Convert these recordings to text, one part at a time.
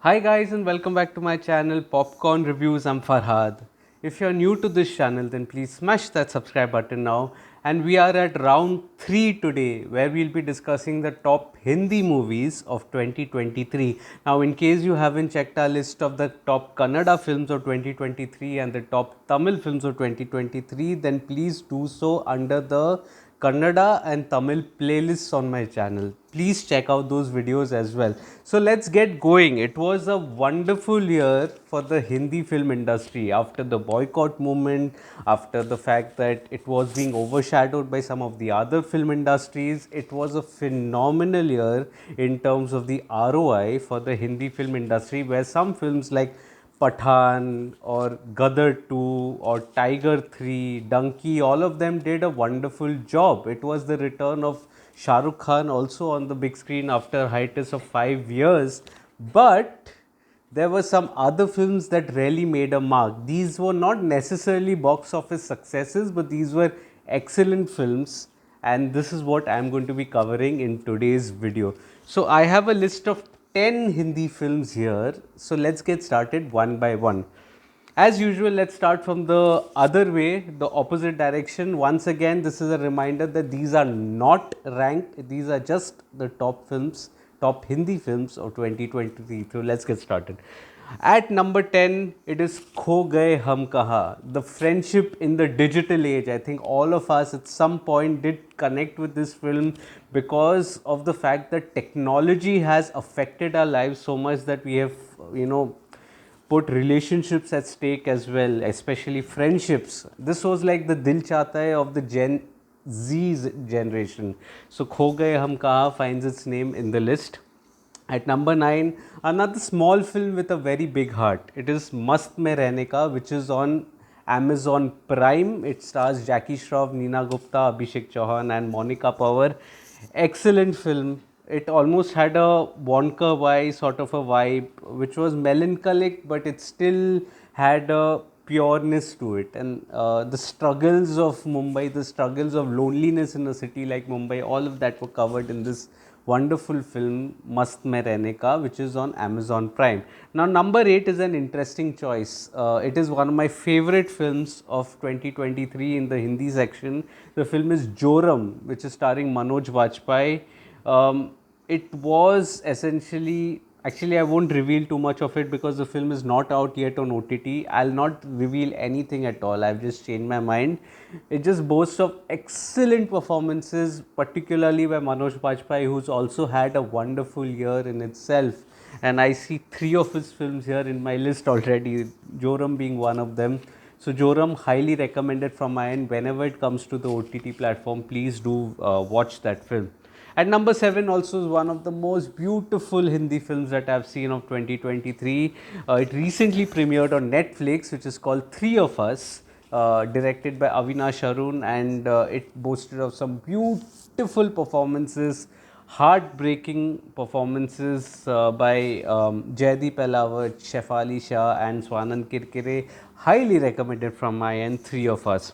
Hi guys and welcome back to my channel Popcorn Reviews. I'm Farhad. If you're new to this channel then please smash that subscribe button now, and we are at round 3 today where we'll be discussing the top Hindi movies of 2023. Now in case you haven't checked our list of the top Kannada films of 2023 and the top Tamil films of 2023, then please do so under the Kannada and Tamil playlists on my channel. Please check out those videos as well. So let's get going. It was a wonderful year for the Hindi film industry after the boycott movement, after the fact that it was being overshadowed by some of the other film industries. It was a phenomenal year in terms of the ROI for the Hindi film industry, where some films like Pathan or Gadar 2 or Tiger 3, Donkey, all of them did a wonderful job. It was the return of Shah Rukh Khan also on the big screen after hiatus of 5 years. But there were some other films that really made a mark. These were not necessarily box office successes, but these were excellent films, and this is what I am going to be covering in today's video. So I have a list of 10 Hindi films here. So let's get started one by one. As usual, let's start from the other way, the opposite direction. Once again, this is a reminder that these are not ranked, these are just the top films, top Hindi films of 2023. So let's get started. At number 10, it is Kho Gaye Hum Kaha, the friendship in the digital age. I think all of us at some point did connect with this film because of the fact that technology has affected our lives so much that we have, put relationships at stake as well, especially friendships. This was like the Dil Chahta Hai of the Gen Z generation. So Kho Gaye Hum Kaha finds its name in the list. At number 9, another small film with a very big heart. It is Mast Mein Rehne Ka, which is on Amazon Prime. It stars Jackie Shroff, Neena Gupta, Abhishek Chauhan, and Monica Power. Excellent film. It almost had a Wonka Wai sort of a vibe, which was melancholic, but it still had a pureness to it. And the struggles of Mumbai, the struggles of loneliness in a city like Mumbai, all of that were covered in this wonderful film Mast Mein Rehne Ka, which is on Amazon Prime. Now number 8 is an interesting choice. It is one of my favorite films of 2023 in the Hindi section. The film is Joram, which is starring Manoj Bajpayee. It was essentially, actually I won't reveal too much of it because the film is not out yet on OTT. I'll not reveal anything at all. I've just changed my mind. It just boasts of excellent performances, particularly by Manoj Bajpayee, who's also had a wonderful year in itself. And I see 3 of his films here in my list already, Joram being one of them. So Joram, highly recommended from my end. Whenever it comes to the OTT platform, please do watch that film. At number 7 also is one of the most beautiful Hindi films that I've seen of 2023. It recently premiered on Netflix, which is called Three of Us, directed by Avinash Arun, and it boasted of some beautiful heartbreaking performances by Jaideep Ahlawat, Shefali Shah, and Swanand Kirkire. Highly recommended from my end, Three of Us.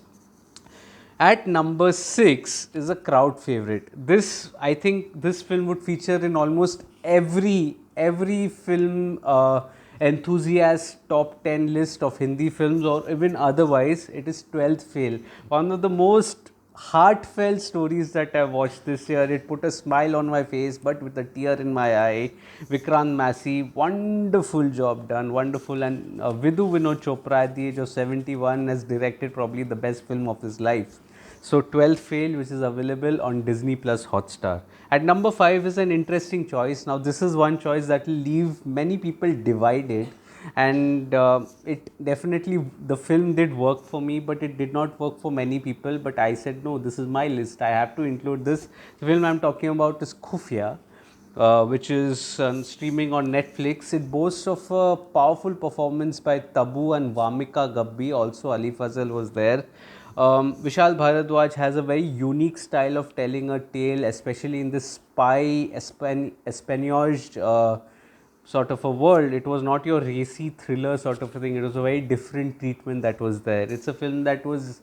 At number 6 is a crowd favorite. This, I think, this film would feature in almost every film enthusiast top 10 list of Hindi films, or even otherwise. It is 12th Fail, one of the most heartfelt stories that I watched this year. It put a smile on my face, but with a tear in my eye. Vikrant Massey, wonderful job done, wonderful. And Vidhu Vinod Chopra at the age of 71 has directed probably the best film of his life. So 12th Fail, which is available on Disney Plus Hotstar. At number 5 is an interesting choice. Now this is one choice that will leave many people divided, and it definitely, the film did work for me, but it did not work for many people. But I said no, this is my list, I have to include this. The film I'm talking about is Khufia, which is streaming on Netflix. It boasts of a powerful performance by Tabu and Vamika Gabbi. Also, Ali Fazal was there. Vishal Bharadwaj has a very unique style of telling a tale, especially in this spy espionage sort of a world. It was not your racy thriller sort of a thing. It was a very different treatment that was there. It's a film that was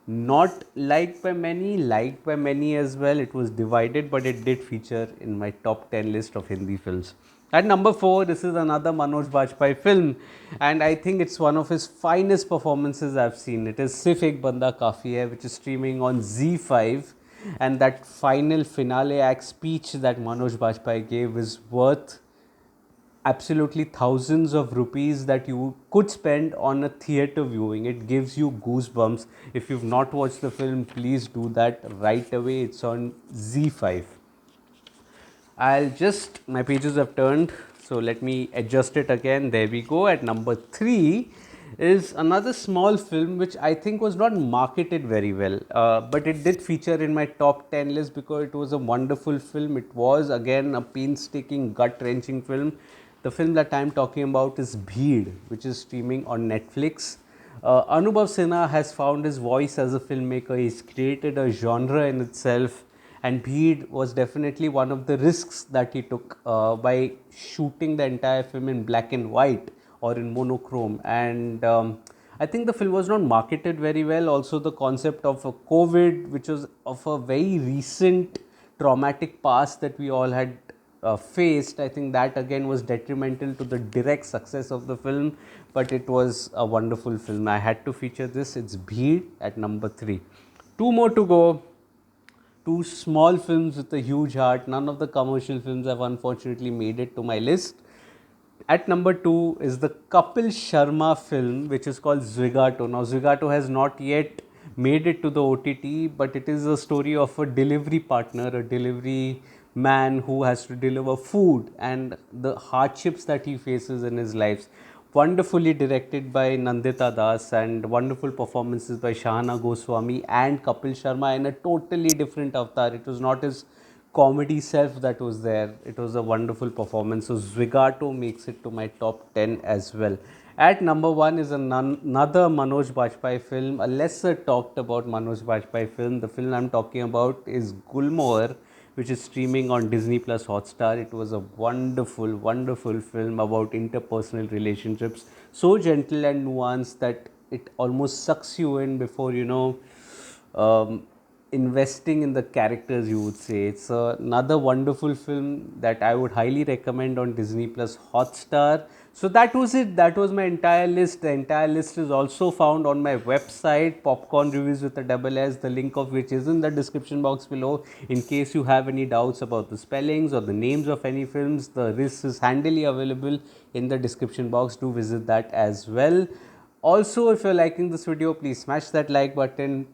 not liked by many, liked by many as well. It was divided, but it did feature in my top 10 list of Hindi films. At number 4, this is another Manoj Bajpayee film, and I think it's one of his finest performances I've seen. It is Sirf Ek Banda Kafi Hai, which is streaming on Z5, and that final finale act speech that Manoj Bajpayee gave is worth absolutely thousands of rupees that you could spend on a theater viewing. It gives you goosebumps. If you've not watched the film, please do that right away. It's on Z5. My pages have turned, so let me adjust it again. There we go. At number 3 is another small film which I think was not marketed very well, but it did feature in my top 10 list because it was a wonderful film. It was again a painstaking, gut wrenching film. The film that I am talking about is Bheed, which is streaming on Netflix. Anubhav Sinha has found his voice as a filmmaker. He's created a genre in itself, and Bheed was definitely one of the risks that he took by shooting the entire film in black and white or in monochrome. And I think the film was not marketed very well. Also, the concept of a COVID, which was of a very recent traumatic past that we all had faced, I think that again was detrimental to the direct success of the film, but it was a wonderful film. I had to feature this. It's Bheed at number 3. Two more to go. Two small films with a huge heart. None of the commercial films have unfortunately made it to my list. At number 2 is the Kapil Sharma film, which is called Zwigato. Now, Zwigato has not yet made it to the OTT, but it is a story of a delivery partner, a delivery man who has to deliver food and the hardships that he faces in his life. Wonderfully directed by Nandita Das and wonderful performances by Shahana Goswami and Kapil Sharma in a totally different avatar. It was not his comedy self that was there. It was a wonderful performance. So Zwigato makes it to my top 10 as well. At number 1 is another Manoj Bajpayee film, a lesser talked about Manoj Bajpayee film. The film I'm talking about is Gulmohar, which is streaming on Disney Plus Hotstar. It was a wonderful, wonderful film about interpersonal relationships, so gentle and nuanced that it almost sucks you in before investing in the characters, you would say. It's another wonderful film that I would highly recommend on Disney Plus Hotstar. So that was it. That was my entire list. The entire list is also found on my website, Popcorn Reviews with a double S, the link of which is in the description box below. In case you have any doubts about the spellings or the names of any films, the list is handily available in the description box. Do visit that as well. Also, if you're liking this video, please smash that like button.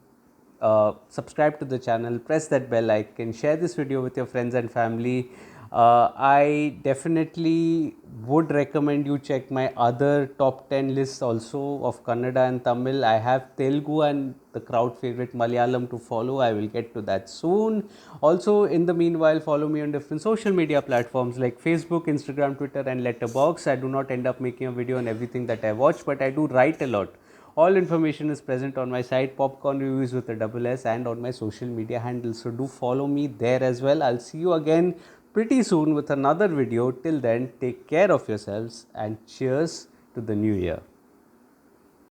Subscribe to the channel, press that bell icon, share this video with your friends and family. I definitely would recommend you check my other top 10 lists also of Kannada and Tamil. I have Telugu and the crowd favorite Malayalam to follow. I will get to that soon. Also, in the meanwhile, follow me on different social media platforms like Facebook, Instagram, Twitter and Letterboxd. I do not end up making a video on everything that I watch, but I do write a lot. All information is present on my site, Popcorn Reviews with a double S, and on my social media handles. So do follow me there as well. I'll see you again pretty soon with another video. Till then, take care of yourselves and cheers to the new year.